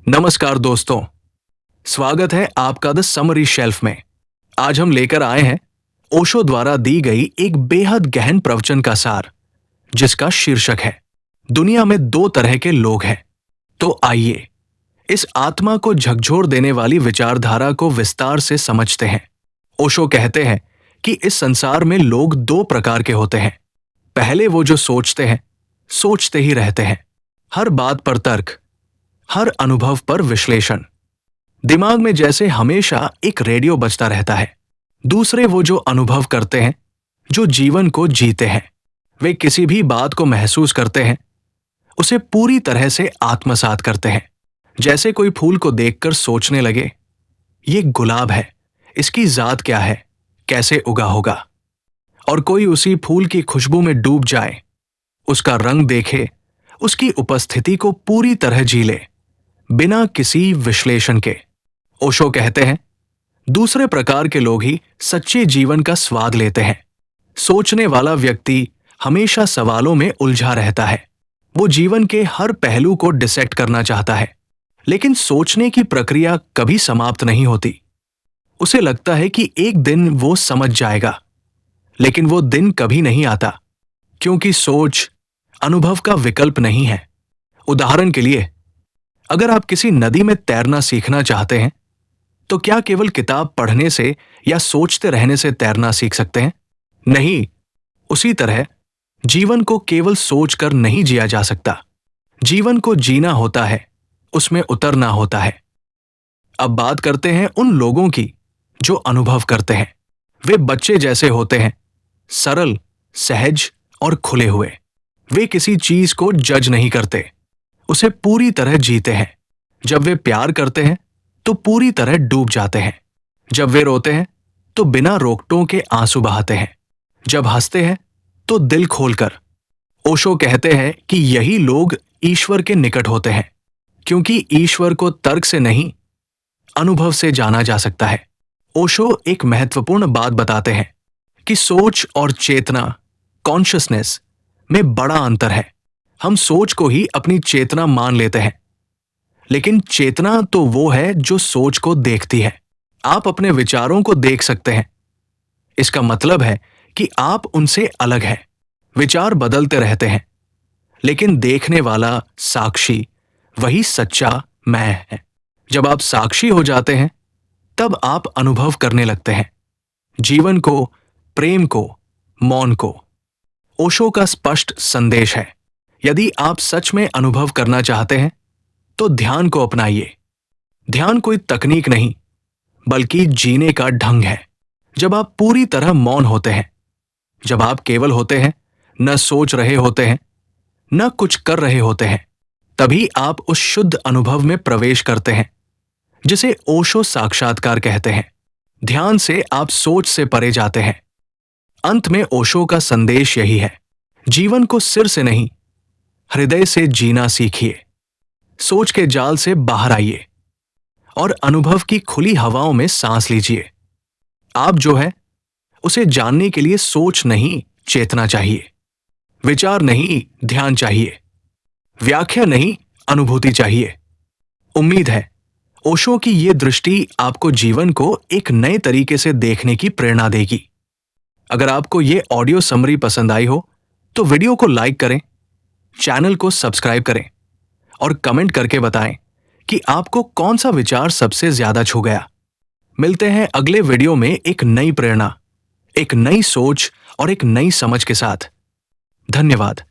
नमस्कार दोस्तों, स्वागत है आपका द समरी शेल्फ में। आज हम लेकर आए हैं ओशो द्वारा दी गई एक बेहद गहन प्रवचन का सार, जिसका शीर्षक है दुनिया में दो तरह के लोग हैं। तो आइए इस आत्मा को झकझोर देने वाली विचारधारा को विस्तार से समझते हैं। ओशो कहते हैं कि इस संसार में लोग दो प्रकार के होते हैं। पहले वो जो सोचते हैं, सोचते ही रहते हैं, हर बात पर तर्क, हर अनुभव पर विश्लेषण, दिमाग में जैसे हमेशा एक रेडियो बजता रहता है। दूसरे वो जो अनुभव करते हैं, जो जीवन को जीते हैं। वे किसी भी बात को महसूस करते हैं, उसे पूरी तरह से आत्मसात करते हैं। जैसे कोई फूल को देखकर सोचने लगे, ये गुलाब है, इसकी जात क्या है, कैसे उगा होगा। और कोई उसी फूल की खुशबू में डूब जाए, उसका रंग देखे, उसकी उपस्थिति को पूरी तरह जी ले, बिना किसी विश्लेषण के। ओशो कहते हैं दूसरे प्रकार के लोग ही सच्चे जीवन का स्वाद लेते हैं। सोचने वाला व्यक्ति हमेशा सवालों में उलझा रहता है। वो जीवन के हर पहलू को डिसेक्ट करना चाहता है, लेकिन सोचने की प्रक्रिया कभी समाप्त नहीं होती। उसे लगता है कि एक दिन वो समझ जाएगा, लेकिन वो दिन कभी नहीं आता, क्योंकि सोच अनुभव का विकल्प नहीं है। उदाहरण के लिए, अगर आप किसी नदी में तैरना सीखना चाहते हैं, तो क्या केवल किताब पढ़ने से या सोचते रहने से तैरना सीख सकते हैं? नहीं। उसी तरह जीवन को केवल सोचकर नहीं जिया जा सकता। जीवन को जीना होता है, उसमें उतरना होता है। अब बात करते हैं उन लोगों की जो अनुभव करते हैं। वे बच्चे जैसे होते हैं, सरल, सहज और खुले हुए। वे किसी चीज को जज नहीं करते, उसे पूरी तरह जीते हैं। जब वे प्यार करते हैं तो पूरी तरह डूब जाते हैं। जब वे रोते हैं तो बिना रोकटों के आंसू बहाते हैं। जब हंसते हैं तो दिल खोलकर। ओशो कहते हैं कि यही लोग ईश्वर के निकट होते हैं, क्योंकि ईश्वर को तर्क से नहीं, अनुभव से जाना जा सकता है। ओशो एक महत्वपूर्ण बात बताते हैं कि सोच और चेतना, कॉन्शियसनेस में बड़ा अंतर है। हम सोच को ही अपनी चेतना मान लेते हैं, लेकिन चेतना तो वो है जो सोच को देखती है। आप अपने विचारों को देख सकते हैं, इसका मतलब है कि आप उनसे अलग हैं। विचार बदलते रहते हैं, लेकिन देखने वाला, साक्षी, वही सच्चा मैं है। जब आप साक्षी हो जाते हैं, तब आप अनुभव करने लगते हैं, जीवन को, प्रेम को, मौन को। ओशो का स्पष्ट संदेश है, यदि आप सच में अनुभव करना चाहते हैं तो ध्यान को अपनाइए। ध्यान कोई तकनीक नहीं, बल्कि जीने का ढंग है। जब आप पूरी तरह मौन होते हैं, जब आप केवल होते हैं, न सोच रहे होते हैं, न कुछ कर रहे होते हैं, तभी आप उस शुद्ध अनुभव में प्रवेश करते हैं, जिसे ओशो साक्षात्कार कहते हैं। ध्यान से आप सोच से परे जाते हैं। अंत में ओशो का संदेश यही है, जीवन को सिर से नहीं, हृदय से जीना सीखिए। सोच के जाल से बाहर आइए और अनुभव की खुली हवाओं में सांस लीजिए। आप जो है उसे जानने के लिए सोच नहीं, चेतना चाहिए। विचार नहीं, ध्यान चाहिए। व्याख्या नहीं, अनुभूति चाहिए। उम्मीद है ओशो की ये दृष्टि आपको जीवन को एक नए तरीके से देखने की प्रेरणा देगी। अगर आपको ये ऑडियो समरी पसंद आई हो तो वीडियो को लाइक करें, चैनल को सब्सक्राइब करें और कमेंट करके बताएं कि आपको कौन सा विचार सबसे ज्यादा छू गया। मिलते हैं अगले वीडियो में एक नई प्रेरणा, एक नई सोच और एक नई समझ के साथ। धन्यवाद।